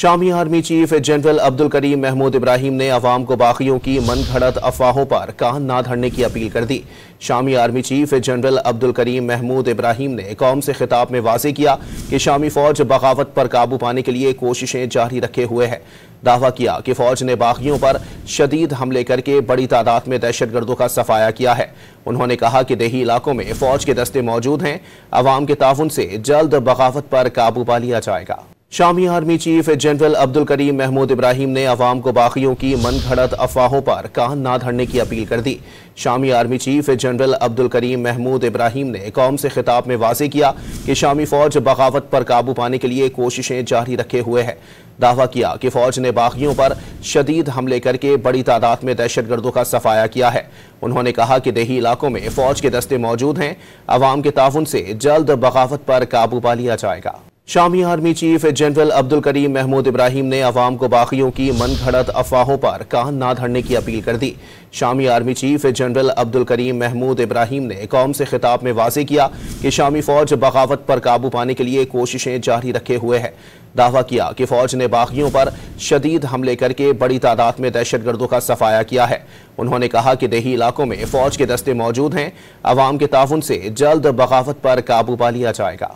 Shami army chief general Abdul Karim Mahmoud Ibrahim ने अवाम को बागियों की मनगढ़ंत अफवाहों पर कान ना धरने की अपील कर दी। शामी army chief general Abdul Karim Mahmoud Ibrahim ने कौम से खिताब में वाज़ेह किया कि शामी फौज बगावत पर काबू पाने के लिए कोशिशें जारी रखे हुए है। दावा किया कि फौज ने बागियों पर शदीद हमले करके बड़ी तादाद में दहशतगर्दों का सफाया किया है। उन्होंने कहा कि देही इलाकों में फौज के दस्ते मौजूद हैं। अवाम के ताउन से जल्द बगावत पर काबू पा लिया जाएगा। शामी army chief general Abdul Karim Mahmoud Ibrahim ने अवाम को बागियों की मनगढ़ंत अफवाहों पर कान ना धरने की अपील कर दी। शामी army chief general Abdul Karim Mahmoud Ibrahim ने कौम से खिताब में वाज़ेह किया कि शामी फौज बगावत पर काबू पाने के लिए कोशिशें जारी रखे हुए है। दावा किया कि फौज ने बागियों पर शदीद हमले करके बड़ी तादाद में दहशतगर्दों का सफाया किया है। उन्होंने कहा कि देही इलाकों में फौज के दस्ते मौजूद हैं। अवाम के ताउन से जल्द बगावत पर काबू पा लिया जाएगा। शामी army chief general Abdul Karim Mahmoud Ibrahim ने अवाम को बागियों की मनगढ़ंत अफवाहों पर कान ना धरने की अपील कर दी। शामी army chief general Abdul Karim Mahmoud Ibrahim ने कौम से खिताब में वाज़ेह किया कि शामी फौज बगावत पर काबू पाने के लिए कोशिशें जारी रखे हुए है। दावा किया कि फौज ने बागियों पर शदीद हमले करके बड़ी तादाद में दहशतगर्दों का सफाया किया है। उन्होंने कहा कि देही इलाकों में फौज के दस्ते मौजूद हैं। अवाम के ताउन से जल्द बगावत पर काबू पा लिया जाएगा।